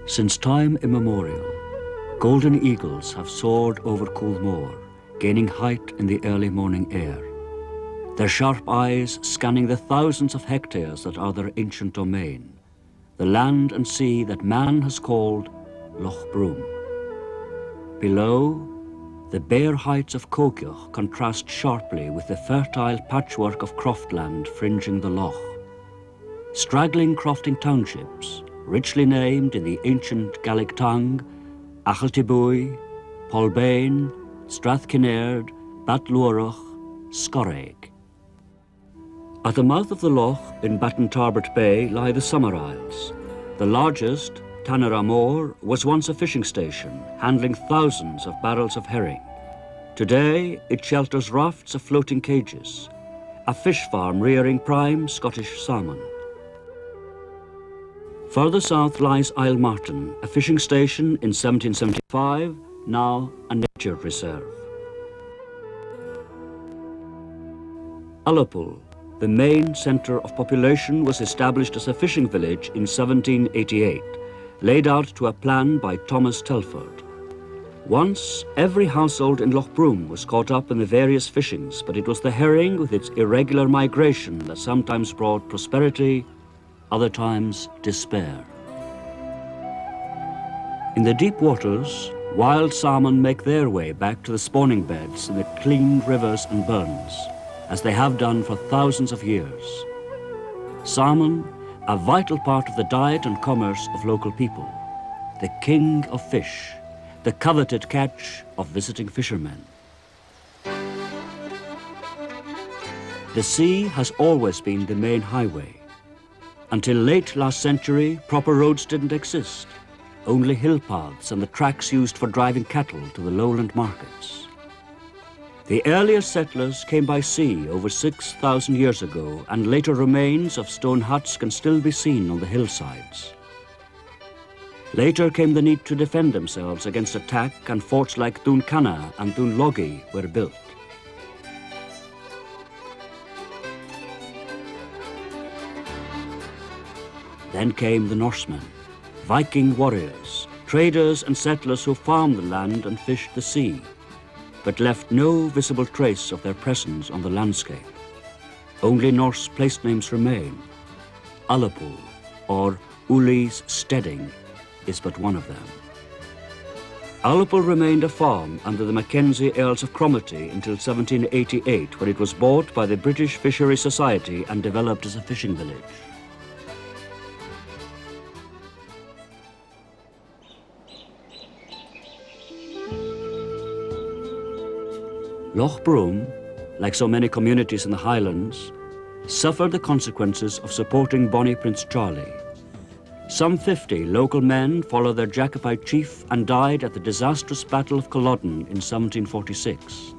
Since time immemorial, golden eagles have soared over Coolmore, gaining height in the early morning air, their sharp eyes scanning the thousands of hectares that are their ancient domain, the land and sea that man has called Lochbroom. Below, the bare heights of Cogeoch contrast sharply with the fertile patchwork of croftland fringing the loch. Straggling crofting townships, richly named in the ancient Gaelic tongue, Achaltibui, Polbane, Strathkinnaird, Batluarach, Scorraig. At the mouth of the loch in Battentarbert Bay lie the Summer Isles. The largest, Tanneramore, was once a fishing station, handling thousands of barrels of herring. Today, it shelters rafts of floating cages, a fish farm rearing prime Scottish salmon. Further south lies Isle Martin, a fishing station in 1775, now a nature reserve. Ullapool, the main centre of population, was established as a fishing village in 1788, laid out to a plan by Thomas Telford. Once, every household in Lochbroom was caught up in the various fishings, but it was the herring with its irregular migration that sometimes brought prosperity, other times despair. In the deep waters, wild salmon make their way back to the spawning beds in the cleaned rivers and burns, as they have done for thousands of years. Salmon, a vital part of the diet and commerce of local people, the king of fish, the coveted catch of visiting fishermen. The sea has always been the main highway. Until late last century, proper roads didn't exist, only hill paths and the tracks used for driving cattle to the lowland markets. The earliest settlers came by sea over 6,000 years ago, and later remains of stone huts can still be seen on the hillsides. Later came the need to defend themselves against attack, and forts like Duncanna and Dunloggy were built. Then came the Norsemen, Viking warriors, traders and settlers who farmed the land and fished the sea, but left no visible trace of their presence on the landscape. Only Norse place names remain. Ullapool, or Uli's Steading, is but one of them. Ullapool remained a farm under the Mackenzie Earls of Cromarty until 1788, when it was bought by the British Fishery Society and developed as a fishing village. Lochbroom, like so many communities in the Highlands, suffered the consequences of supporting Bonnie Prince Charlie. Some 50 local men followed their Jacobite chief and died at the disastrous Battle of Culloden in 1746.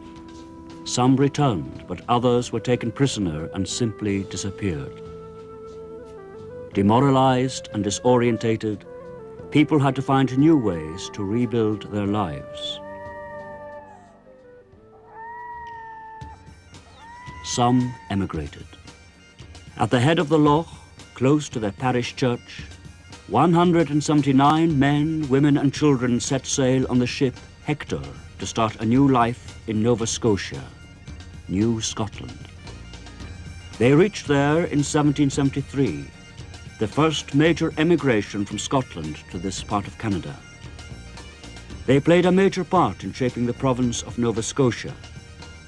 Some returned, but others were taken prisoner and simply disappeared. Demoralized and disorientated, people had to find new ways to rebuild their lives. Some emigrated. At the head of the loch, close to their parish church, 179 men, women and children set sail on the ship Hector to start a new life in Nova Scotia, New Scotland. They reached there in 1773, the first major emigration from Scotland to this part of Canada. They played a major part in shaping the province of Nova Scotia,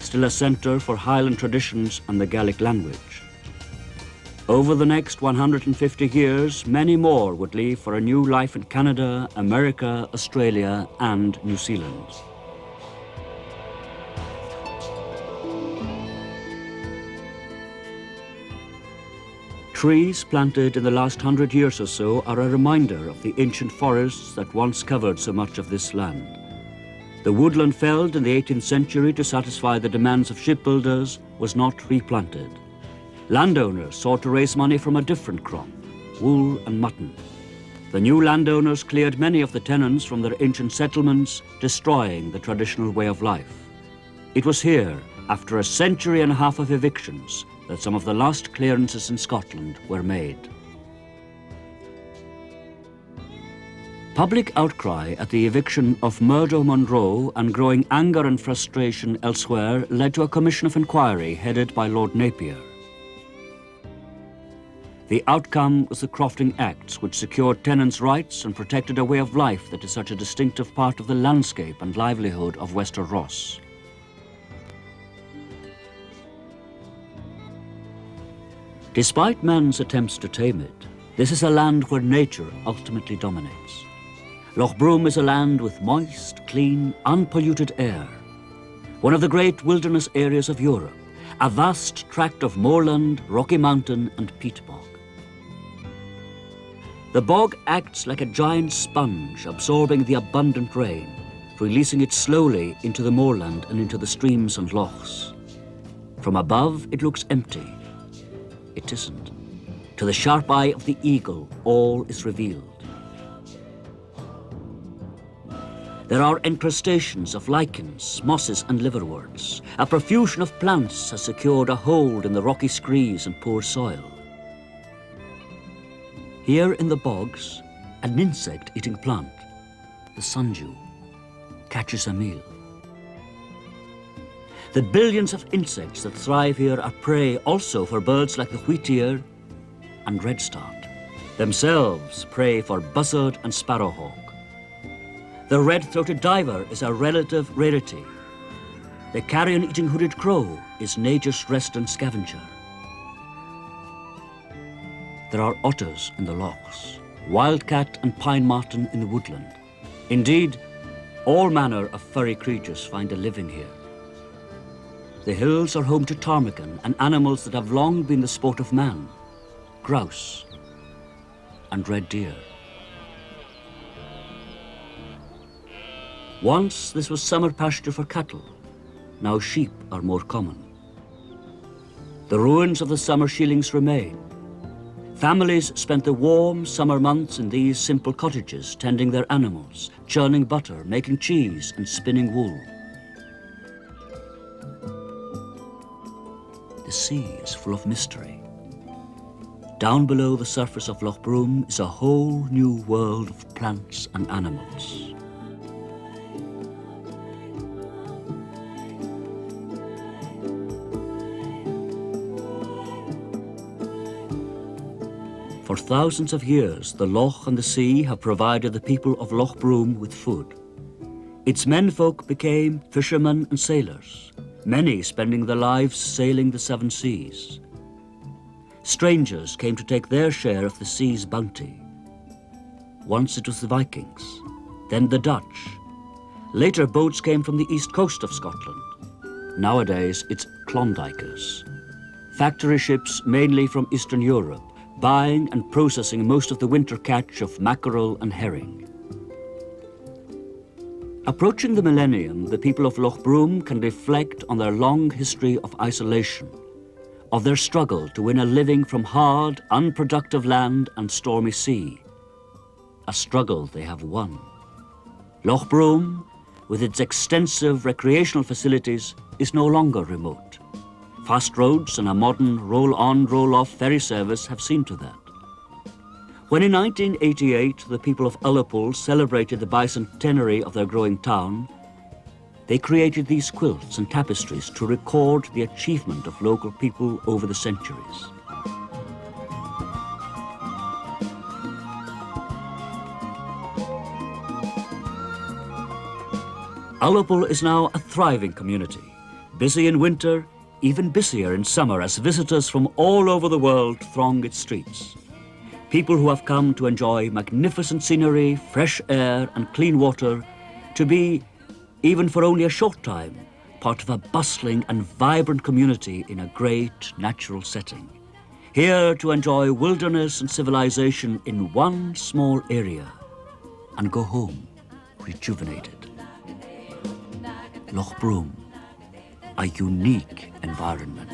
still a centre for Highland traditions and the Gaelic language. Over the next 150 years, many more would leave for a new life in Canada, America, Australia, and New Zealand. Trees planted in the last 100 years or so are a reminder of the ancient forests that once covered so much of this land. The woodland felled in the 18th century to satisfy the demands of shipbuilders was not replanted. Landowners sought to raise money from a different crop, wool and mutton. The new landowners cleared many of the tenants from their ancient settlements, destroying the traditional way of life. It was here, after a century and a half of evictions, that some of the last clearances in Scotland were made. Public outcry at the eviction of Murdo Munro and growing anger and frustration elsewhere led to a commission of inquiry headed by Lord Napier. The outcome was the Crofting Acts, which secured tenants' rights and protected a way of life that is such a distinctive part of the landscape and livelihood of Wester Ross. Despite man's attempts to tame it, this is a land where nature ultimately dominates. Lochbroom is a land with moist, clean, unpolluted air. One of the great wilderness areas of Europe, a vast tract of moorland, rocky mountain and peat bog. The bog acts like a giant sponge, absorbing the abundant rain, releasing it slowly into the moorland and into the streams and lochs. From above, it looks empty. It isn't. To the sharp eye of the eagle, all is revealed. There are encrustations of lichens, mosses and liverworts. A profusion of plants has secured a hold in the rocky screes and poor soil. Here in the bogs, an insect-eating plant, the sundew, catches a meal. The billions of insects that thrive here are prey also for birds like the wheatear and redstart, themselves prey for buzzard and sparrowhawk. The red-throated diver is a relative rarity. The carrion-eating hooded crow is nature's resident scavenger. There are otters in the lochs, wildcat and pine marten in the woodland. Indeed, all manner of furry creatures find a living here. The hills are home to ptarmigan and animals that have long been the sport of man, grouse and red deer. Once this was summer pasture for cattle. Now sheep are more common. The ruins of the summer sheilings remain. Families spent the warm summer months in these simple cottages, tending their animals, churning butter, making cheese and spinning wool. The sea is full of mystery. Down below the surface of Lochbroom is a whole new world of plants and animals. For thousands of years, the loch and the sea have provided the people of Lochbroom with food. Its menfolk became fishermen and sailors, many spending their lives sailing the seven seas. Strangers came to take their share of the sea's bounty. Once it was the Vikings, then the Dutch. Later boats came from the east coast of Scotland. Nowadays it's Klondikers. Factory ships mainly from Eastern Europe, buying and processing most of the winter catch of mackerel and herring. Approaching the millennium, the people of Lochbroom can reflect on their long history of isolation, of their struggle to win a living from hard, unproductive land and stormy sea. A struggle they have won. Lochbroom, with its extensive recreational facilities, is no longer remote. Fast roads and a modern roll-on, roll-off ferry service have seen to that. When in 1988 the people of Ullapool celebrated the bicentenary of their growing town, they created these quilts and tapestries to record the achievement of local people over the centuries. Ullapool is now a thriving community, busy in winter, even busier in summer as visitors from all over the world throng its streets. People who have come to enjoy magnificent scenery, fresh air and clean water, to be, even for only a short time, part of a bustling and vibrant community in a great natural setting. Here to enjoy wilderness and civilization in one small area and go home rejuvenated. Lochbroom, a unique environment.